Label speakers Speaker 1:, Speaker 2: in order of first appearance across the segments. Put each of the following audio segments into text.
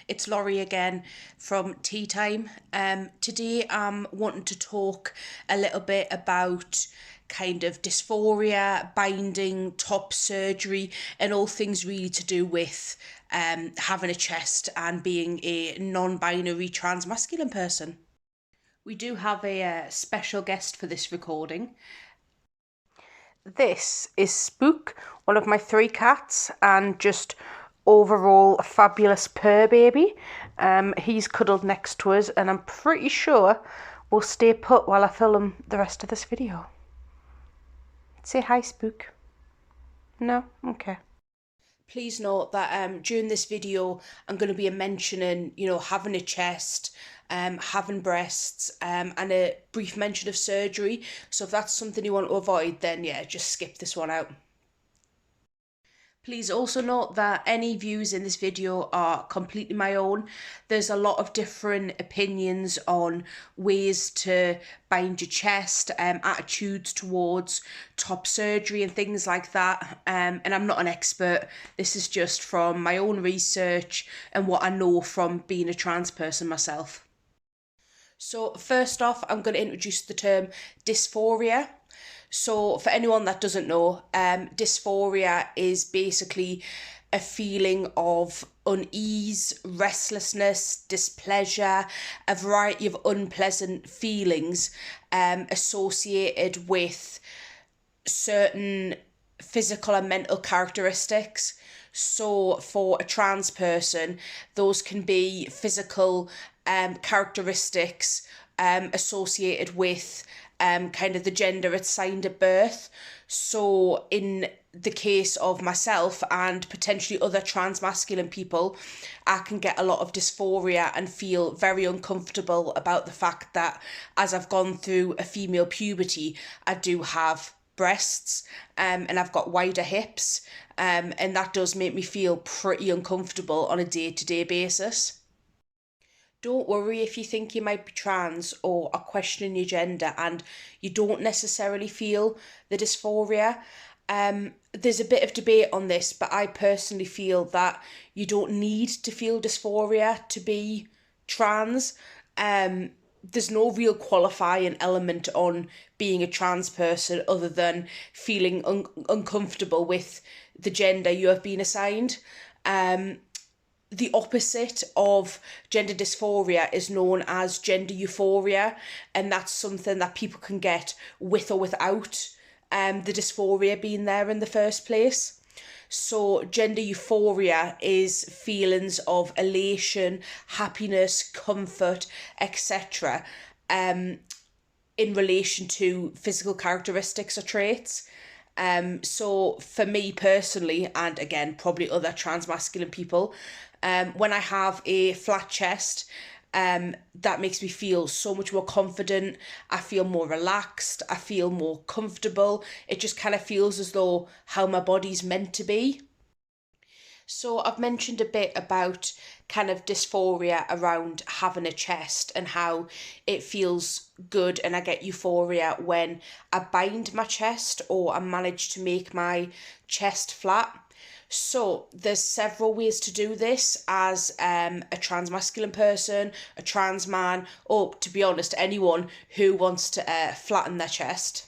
Speaker 1: It's Laurie again from Tea Time. Today I'm wanting to talk a little bit about kind of dysphoria, binding, top surgery, and all things really to do with having a chest and being a non-binary trans-masculine person. We do have a special guest for this recording. This is Spook, one of my 3 cats, and just overall a fabulous purr baby. He's cuddled next to us, and I'm pretty sure we'll stay put while I film the rest of this video. Say hi, Spook. No? Okay. Please note that during this video I'm going to be mentioning, having a chest, having breasts, and a brief mention of surgery. So if that's something you want to avoid, then yeah, just skip this one out. Please also note that any views in this video are completely my own. There's a lot of different opinions on ways to bind your chest, attitudes towards top surgery and things like that. And I'm not an expert. This is just from my own research and what I know from being a trans person myself. So first off, I'm going to introduce the term dysphoria. So for anyone that doesn't know, dysphoria is basically a feeling of unease, restlessness, displeasure, a variety of unpleasant feelings associated with certain physical and mental characteristics. So for a trans person, those can be physical characteristics associated with kind of the gender assigned at birth. So in the case of myself and potentially other trans masculine people, I can get a lot of dysphoria and feel very uncomfortable about the fact that as I've gone through a female puberty, I do have breasts and I've got wider hips, and that does make me feel pretty uncomfortable on a day-to-day basis. Don't worry if you think you might be trans or are questioning your gender and you don't necessarily feel the dysphoria. There's a bit of debate on this, but I personally feel that you don't need to feel dysphoria to be trans. There's no real qualifying element on being a trans person other than feeling uncomfortable with the gender you have been assigned. The opposite of gender dysphoria is known as gender euphoria, and that's something that people can get with or without the dysphoria being there in the first place. So gender euphoria is feelings of elation, happiness, comfort, etc. In relation to physical characteristics or traits. So for me personally, and again probably other trans masculine people, when I have a flat chest, that makes me feel so much more confident. I feel more relaxed. I feel more comfortable. It just kind of feels as though how my body's meant to be. So I've mentioned a bit about kind of dysphoria around having a chest and how it feels good and I get euphoria when I bind my chest or I manage to make my chest flat. So there's several ways to do this as a trans masculine person, a trans man, or to be honest, anyone who wants to flatten their chest.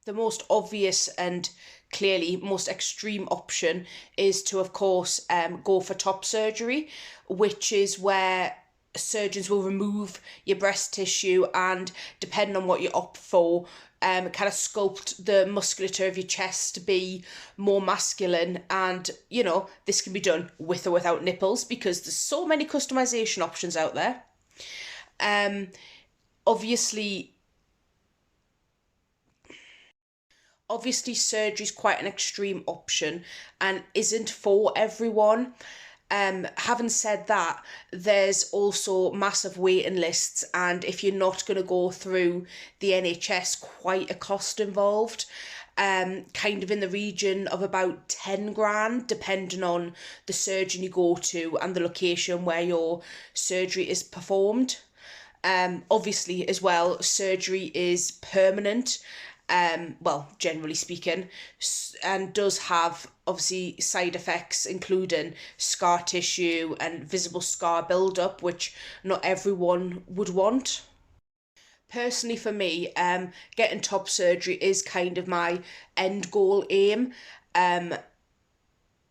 Speaker 1: The most obvious and clearly most extreme option is to, of course, go for top surgery, which is where surgeons will remove your breast tissue and, depending on what you opt for, kind of sculpt the musculature of your chest to be more masculine. And this can be done with or without nipples because there's so many customization options out there. Obviously surgery is quite an extreme option and isn't for everyone. Having said that, there's also massive waiting lists, and if you're not going to go through the NHS, quite a cost involved, kind of in the region of about 10 grand, depending on the surgeon you go to and the location where your surgery is performed. Obviously as well, surgery is permanent, well, generally speaking, and does have obviously side effects, including scar tissue and visible scar buildup, which not everyone would want. Personally, for me, getting top surgery is kind of my end goal aim. Um,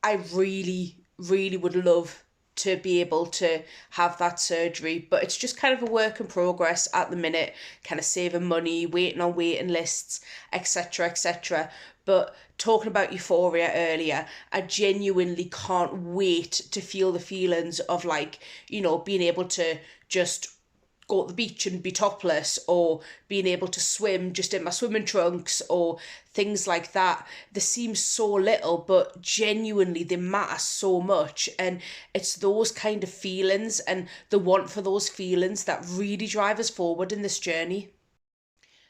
Speaker 1: I really, really would love to be able to have that surgery, but it's just kind of a work in progress at the minute, kind of saving money, waiting on waiting lists, etc., etc. But talking about euphoria earlier, I genuinely can't wait to feel the feelings of, like, being able to just go to the beach and be topless, or being able to swim just in my swimming trunks, or things like that. They seem so little, but genuinely they matter so much. And it's those kind of feelings and the want for those feelings that really drive us forward in this journey.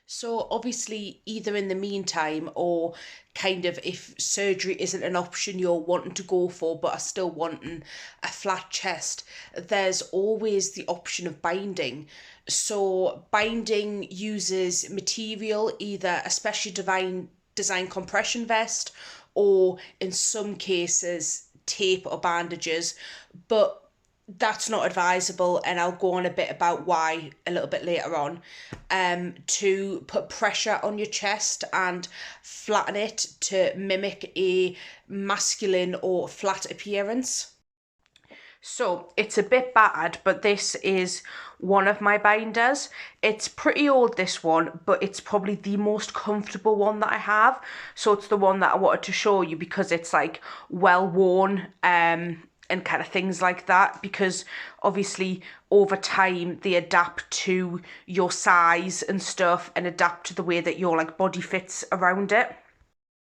Speaker 1: So obviously, either in the meantime, or kind of if surgery isn't an option you're wanting to go for but are still wanting a flat chest, there's always the option of binding. So binding uses material, either a specially design compression vest, or in some cases tape or bandages, but that's not advisable, and I'll go on a bit about why a little bit later on. To put pressure on your chest and flatten it to mimic a masculine or flat appearance. So it's a bit battered, but this is one of my binders. It's pretty old, this one, but it's probably the most comfortable one that I have. So it's the one that I wanted to show you because it's like well worn, and kind of things like that, because obviously over time they adapt to your size and stuff, and adapt to the way that your like body fits around it.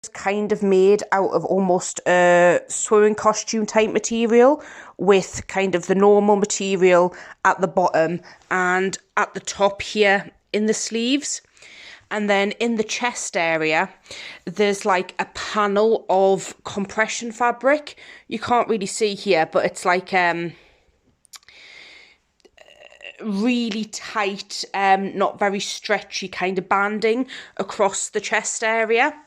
Speaker 1: It's kind of made out of almost a swimming costume type material, with kind of the normal material at the bottom and at the top here in the sleeves. And then in the chest area, there's like a panel of compression fabric. You can't really see here, but it's like really tight, not very stretchy kind of banding across the chest area.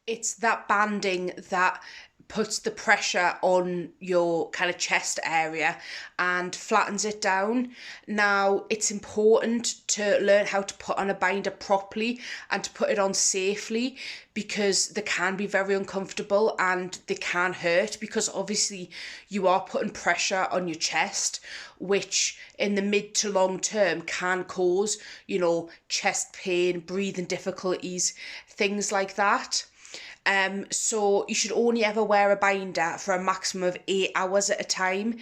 Speaker 1: It's that banding that puts the pressure on your kind of chest area and flattens it down. Now, it's important to learn how to put on a binder properly and to put it on safely, because they can be very uncomfortable and they can hurt, because obviously you are putting pressure on your chest, which in the mid to long term can cause, chest pain, breathing difficulties, things like that. So you should only ever wear a binder for a maximum of 8 hours at a time.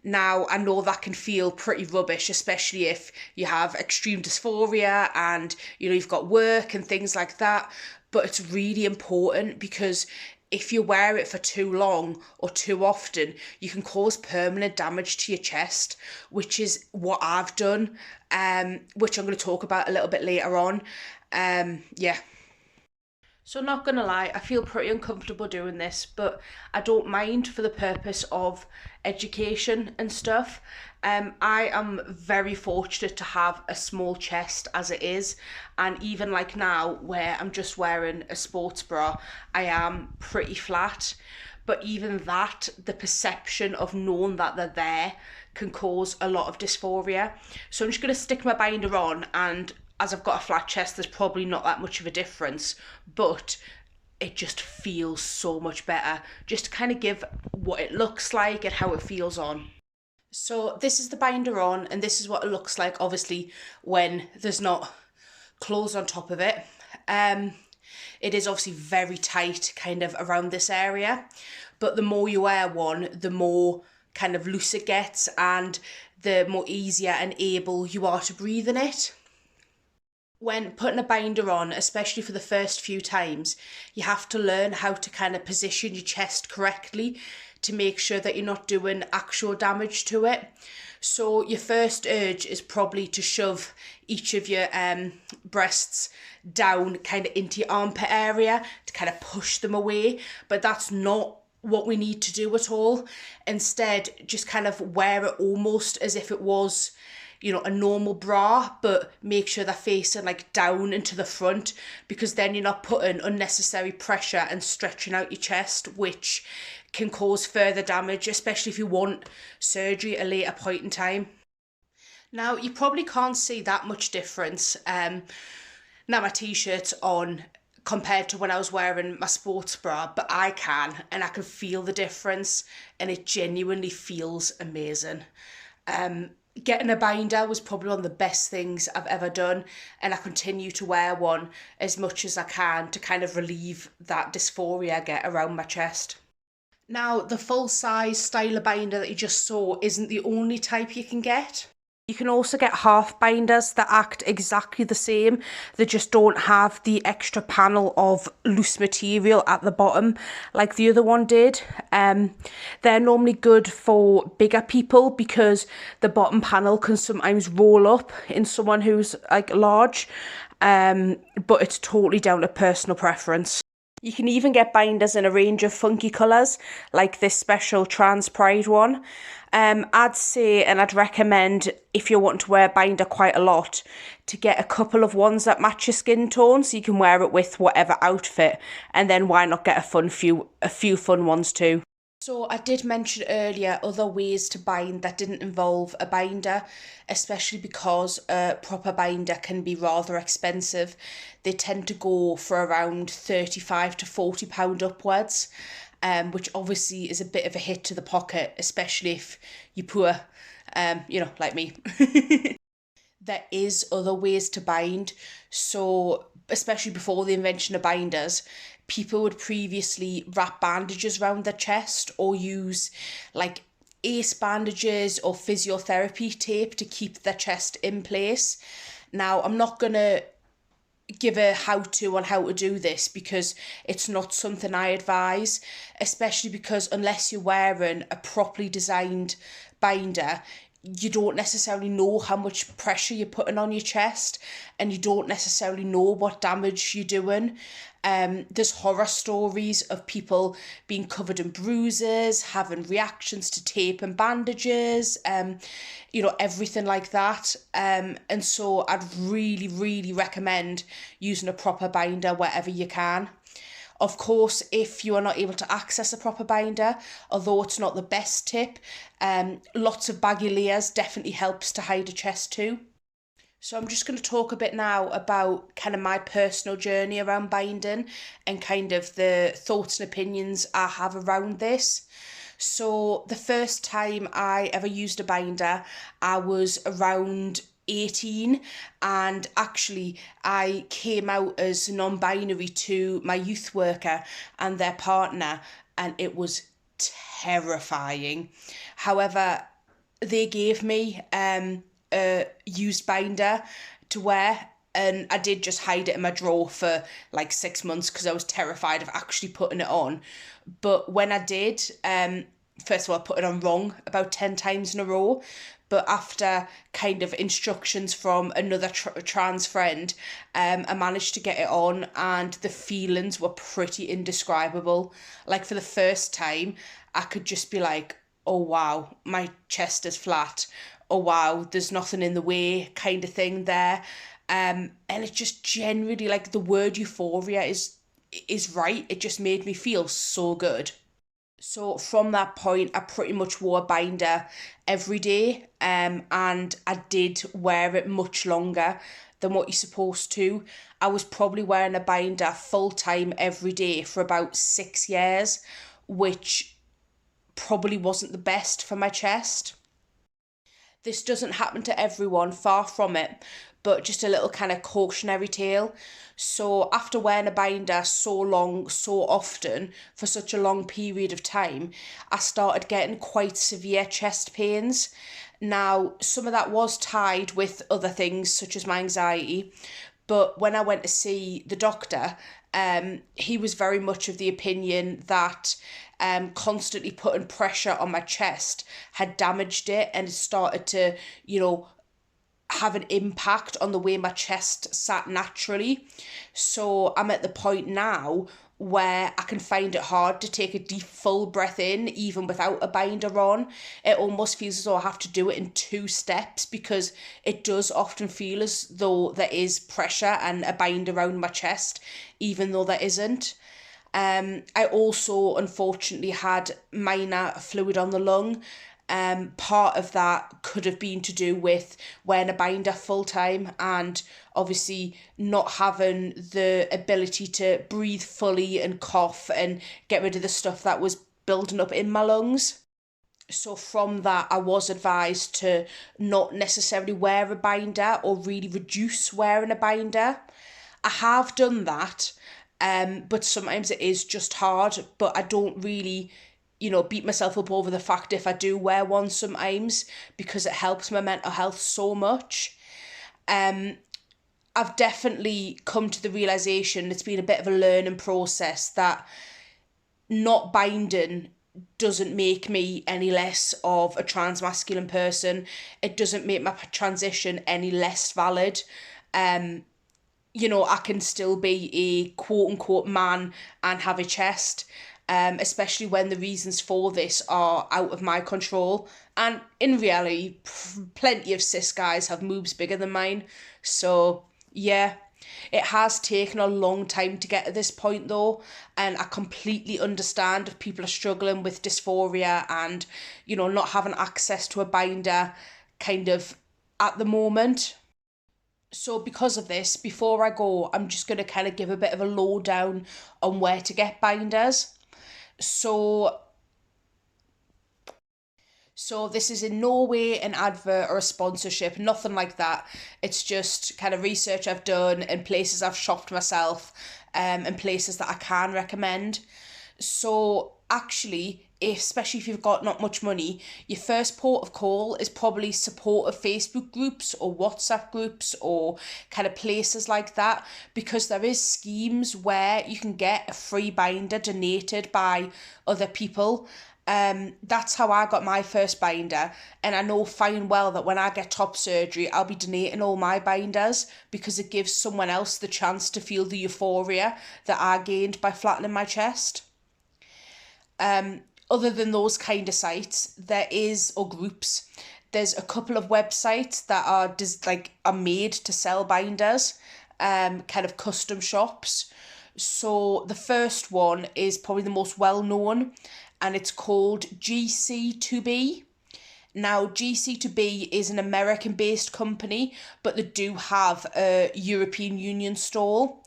Speaker 1: Now, I know that can feel pretty rubbish, especially if you have extreme dysphoria and, you've got work and things like that. But it's really important, because if you wear it for too long or too often, you can cause permanent damage to your chest, which is what I've done, which I'm going to talk about a little bit later on. Yeah. So not gonna lie, I feel pretty uncomfortable doing this, but I don't mind for the purpose of education and stuff. I am very fortunate to have a small chest as it is, and even like now where I'm just wearing a sports bra, I am pretty flat. But even that, the perception of knowing that they're there can cause a lot of dysphoria. So I'm just gonna stick my binder on, and as I've got a flat chest, there's probably not that much of a difference, but it just feels so much better, just to kind of give what it looks like and how it feels on. So this is the binder on, and this is what it looks like, obviously, when there's not clothes on top of it. It is obviously very tight kind of around this area, but the more you wear one, the more kind of loose it gets, and the more easier and able you are to breathe in it. When putting a binder on, especially for the first few times, you have to learn how to kind of position your chest correctly to make sure that you're not doing actual damage to it. So your first urge is probably to shove each of your breasts down kind of into your armpit area to kind of push them away, but that's not what we need to do at all. Instead, just kind of wear it almost as if it was, you know, a normal bra, but make sure they're facing like down into the front, because then you're not putting unnecessary pressure and stretching out your chest, which can cause further damage, especially if you want surgery at a later point in time. Now, you probably can't see that much difference now my t-shirt's on compared to when I was wearing my sports bra, but I can, and I can feel the difference, and it genuinely feels amazing. Getting a binder was probably one of the best things I've ever done, and I continue to wear one as much as I can to kind of relieve that dysphoria I get around my chest. Now, the full size styler binder that you just saw isn't the only type you can get. You can also get half binders that act exactly the same. They just don't have the extra panel of loose material at the bottom like the other one did. They're normally good for bigger people because the bottom panel can sometimes roll up in someone who's like large. But it's totally down to personal preference. You can even get binders in a range of funky colours, like this special Trans Pride one. I'd say, and I'd recommend, if you're wanting to wear a binder quite a lot, to get a couple of ones that match your skin tone, so you can wear it with whatever outfit, and then why not get a few fun ones too. So I did mention earlier other ways to bind that didn't involve a binder, especially because a proper binder can be rather expensive. They tend to go for around £35 to £40 upwards, which obviously is a bit of a hit to the pocket, especially if you're poor, like me. There is other ways to bind. So especially before the invention of binders, people would previously wrap bandages around their chest or use like ace bandages or physiotherapy tape to keep their chest in place. Now, I'm not going to give a how-to on how to do this because it's not something I advise, especially because unless you're wearing a properly designed binder, you don't necessarily know how much pressure you're putting on your chest, and you don't necessarily know what damage you're doing. There's horror stories of people being covered in bruises, having reactions to tape and bandages, everything like that. And so I'd really, really recommend using a proper binder wherever you can. Of course, if you are not able to access a proper binder, although it's not the best tip, lots of baggy layers definitely helps to hide a chest too. So I'm just going to talk a bit now about kind of my personal journey around binding and kind of the thoughts and opinions I have around this. So the first time I ever used a binder, I was around 18, and actually I came out as non-binary to my youth worker and their partner, and it was terrifying. However, they gave me a used binder to wear, and I did just hide it in my drawer for like 6 months because I was terrified of actually putting it on. But when I did, first of all, I put it on wrong about 10 times in a row. But after kind of instructions from another trans friend, I managed to get it on, and the feelings were pretty indescribable. Like, for the first time, I could just be like, oh wow, my chest is flat. Oh wow, there's nothing in the way, kind of thing there. And it just generally, like, the word euphoria is right. It just made me feel so good. So from that point, I pretty much wore a binder every day, and I did wear it much longer than what you're supposed to. I was probably wearing a binder full time every day for about 6 years, which probably wasn't the best for my chest. This doesn't happen to everyone, far from it, but just a little kind of cautionary tale. So after wearing a binder so long, so often, for such a long period of time, I started getting quite severe chest pains. Now, some of that was tied with other things, such as my anxiety, but when I went to see the doctor, he was very much of the opinion that constantly putting pressure on my chest had damaged it, and it started to, have an impact on the way my chest sat naturally. So I'm at the point now where I can find it hard to take a deep, full breath in, even without a binder on. It almost feels as though I have to do it in two steps, because it does often feel as though there is pressure and a bind around my chest, even though there isn't. I also unfortunately had minor fluid on the lung. Part of that could have been to do with wearing a binder full time and obviously not having the ability to breathe fully and cough and get rid of the stuff that was building up in my lungs. So from that, I was advised to not necessarily wear a binder or really reduce wearing a binder. I have done that, but sometimes it is just hard. But I don't really, beat myself up over the fact if I do wear one sometimes, because it helps my mental health so much. I've definitely come to the realization, it's been a bit of a learning process, that not binding doesn't make me any less of a transmasculine person. It doesn't make my transition any less valid. I can still be a quote unquote man and have a chest, especially when the reasons for this are out of my control. And in reality, plenty of cis guys have moobs bigger than mine. So, yeah, it has taken a long time to get to this point though, and I completely understand if people are struggling with dysphoria and, not having access to a binder kind of at the moment. So because of this, before I go, I'm just going to kind of give a bit of a lowdown on where to get binders. So so this is in no way an advert or a sponsorship, nothing like that. It's just kind of research I've done and places I've shopped myself, and places that I can recommend. So actually, especially if you've got not much money, your first port of call is probably supportive Facebook groups or WhatsApp groups or kind of places like that, because there is schemes where you can get a free binder donated by other people. That's how I got my first binder, and I know fine well that when I get top surgery, I'll be donating all my binders, because it gives someone else the chance to feel the euphoria that I gained by flattening my chest. Other than those kind of sites, there is, or groups, there's a couple of websites that are made to sell binders, kind of custom shops. So the first one is probably the most well known, and it's called GC2B. Now, GC2B is an American based company, but they do have a European Union stall.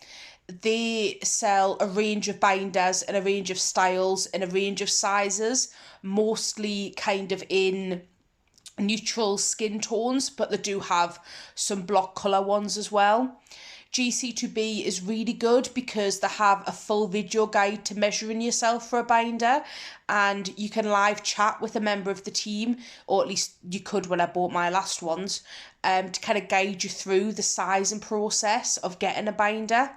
Speaker 1: They sell a range of binders and a range of styles and a range of sizes, mostly kind of in neutral skin tones, but they do have some block colour ones as well. GC2B is really good because they have a full video guide to measuring yourself for a binder, and you can live chat with a member of the team, or at least you could when I bought my last ones, to kind of guide you through the size and process of getting a binder.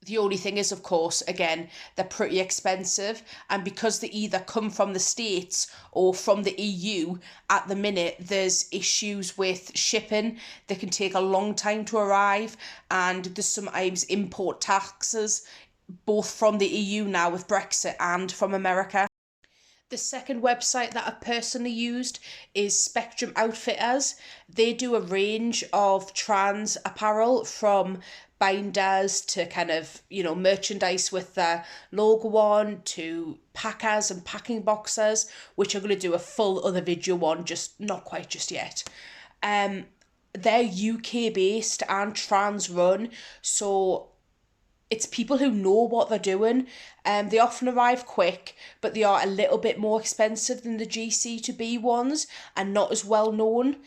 Speaker 1: The only thing is, of course, again, they're pretty expensive, and because they either come from the States or from the EU, at the minute, there's issues with shipping. They can take a long time to arrive, and there's sometimes import taxes, both from the EU now with Brexit and from America. The second website that I've personally used is Spectrum Outfitters. They do a range of trans apparel, from binders to kind of, merchandise with their logo on, to packers and packing boxes, which I'm going to do a full other video on, just not quite just yet. They're UK based and trans run, so it's people who know what they're doing. They often arrive quick, but they are a little bit more expensive than the GC2B ones and not as well known.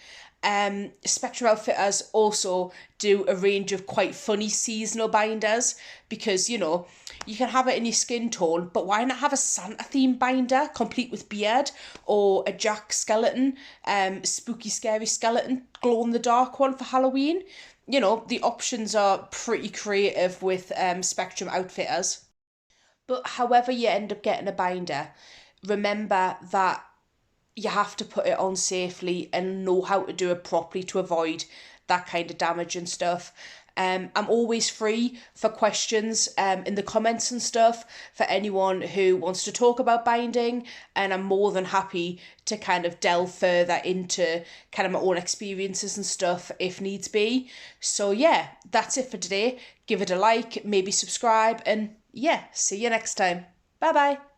Speaker 1: Spectrum Outfitters also do a range of quite funny seasonal binders, because you can have it in your skin tone, but why not have a Santa themed binder complete with beard, or a Jack skeleton, spooky scary skeleton, glow in the dark one for Halloween? The options are pretty creative with Spectrum Outfitters. But however you end up getting a binder, remember that you have to put it on safely and know how to do it properly to avoid that kind of damage and stuff. I'm always free for questions in the comments and stuff for anyone who wants to talk about binding, and I'm more than happy to kind of delve further into kind of my own experiences and stuff if needs be. So yeah, that's it for today. Give it a like, maybe subscribe, and yeah, see you next time. Bye bye.